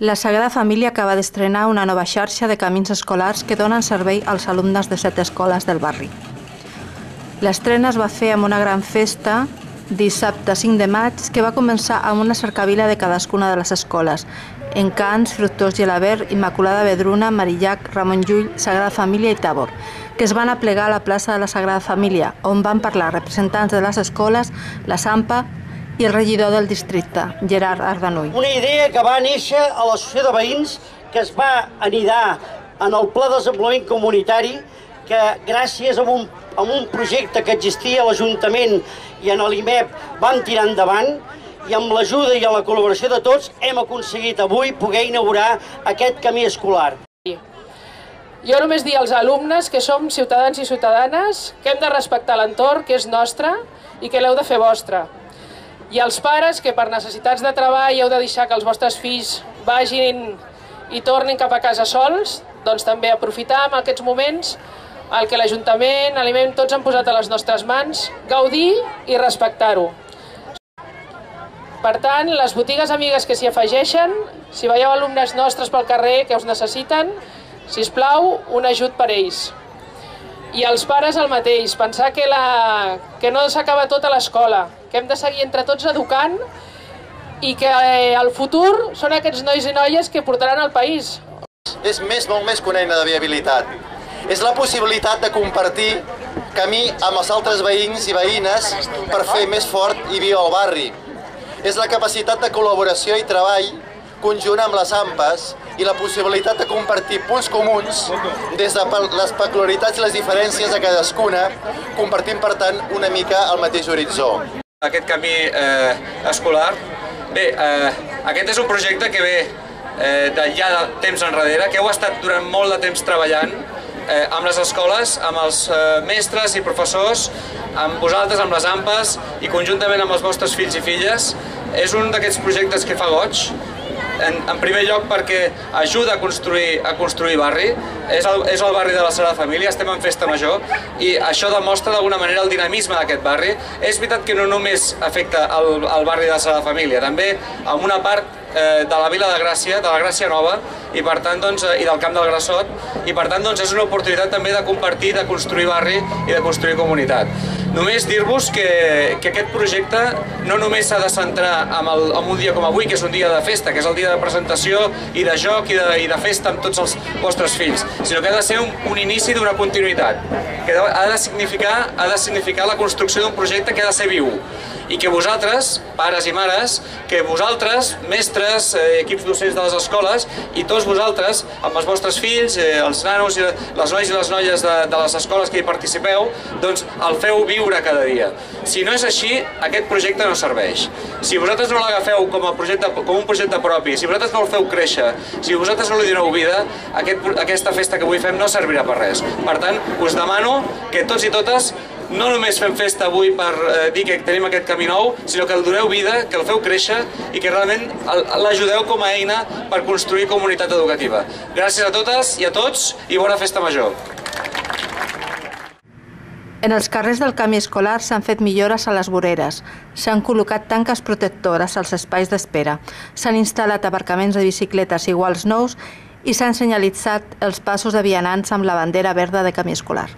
La Sagrada Família acaba d'estrenar una nova xarxa de camins escolars que donen servei als alumnes de 7 escoles del barri. L'estrena es va fer amb una gran festa dissabte 5 de maig que va començar amb una cercavila de cadascuna de les escoles: Encants, Fructós Gelabert, Immaculada Vedruna, Marillac, Ramon Llull, Sagrada Família i Tàbor, que es van aplegar a la plaça de la Sagrada Família, on van parlar representants de les escoles, la Sampa i el regidor del districte, Gerard Ardanuy. Una idea que va néixer a l'Associació de Veïns, que es va anidar en el Pla de Desenvolupament Comunitari, que gràcies a un projecte que existia a l'Ajuntament i en l'IMEP vam tirar endavant, i amb l'ajuda i la col·laboració de tots hem aconseguit avui poder inaugurar aquest camí escolar. Jo només dir als alumnes que som ciutadans i ciutadanes, que hem de respectar l'entorn, que és nostre, i que l'heu de fer vostre. I als pares, que per necessitats de treball heu de deixar que els vostres fills vagin i tornin cap a casa sols, doncs també aprofitar en aquests moments el que l'Ajuntament, l'IMEP, tots han posat a les nostres mans, gaudir i respectar-ho. Per tant, les botigues amigues que s'hi afegeixen, si veieu alumnes nostres pel carrer que us necessiten, sisplau, un ajut per ells. I els pares el mateix, pensar que no s'acaba tot a l'escola, que hem de seguir entre tots educant i que el futur són aquests nois i noies que portaran el país. És molt més que una eina de viabilitat. És la possibilitat de compartir camí amb els altres veïns i veïnes per fer més fort i viu el barri. És la capacitat de col·laboració i treball conjunt amb les AMPAs i la possibilitat de compartir punts comuns des de les peculiaritats i les diferències de cadascuna, compartint, per tant, una mica el mateix horitzó. Aquest camí escolar, bé, aquest és un projecte que ve de ja de temps enrere, que heu estat durant molt de temps treballant amb les escoles, amb els mestres i professors, amb vosaltres, amb les AMPAs i conjuntament amb els vostres fills i filles. És un d'aquests projectes que fa goig, en primer lloc perquè ajuda a construir barri, és el barri de la Sagrada Família, estem en festa major i això demostra d'alguna manera el dinamisme d'aquest barri. És veritat que no només afecta el barri de la Sagrada Família, també en una part de la Vila de Gràcia, de la Gràcia Nova i per tant i del Camp del Grassot, i per tant és una oportunitat també de compartir, de construir barri i de construir comunitat. Només dir-vos que aquest projecte no només s'ha de centrar en un dia com avui, que és un dia de festa, que és el dia de presentació i de joc i de festa amb tots els vostres fills, sinó que ha de ser un inici d'una continuïtat, que ha de significar la construcció d'un projecte que ha de ser viu, i que vosaltres, pares i mares, que vosaltres, mestres, equips docents de les escoles, i tots vosaltres, amb els vostres fills, els nanos, les nois i les noies de les escoles que hi participeu, doncs el feu viure cada dia. Si no és així, aquest projecte no serveix. Si vosaltres no l'agafeu com un projecte propi, si vosaltres no el feu créixer, si vosaltres no li doneu vida, aquesta festa que avui fem no servirà per res. Per tant, us demano que tots i totes no només fem festa avui per dir que tenim aquest camí nou, sinó que el doneu vida, que el feu créixer i que realment l'ajudeu com a eina per construir comunitat educativa. Gràcies a totes i a tots i bona festa major. En els carrers del camí escolar s'han fet millores a les voreres, s'han col·locat tanques protectores als espais d'espera, s'han instal·lat aparcaments de bicicletes iguals nous i s'han senyalitzat els passos de vianants amb la bandera verda de camí escolar.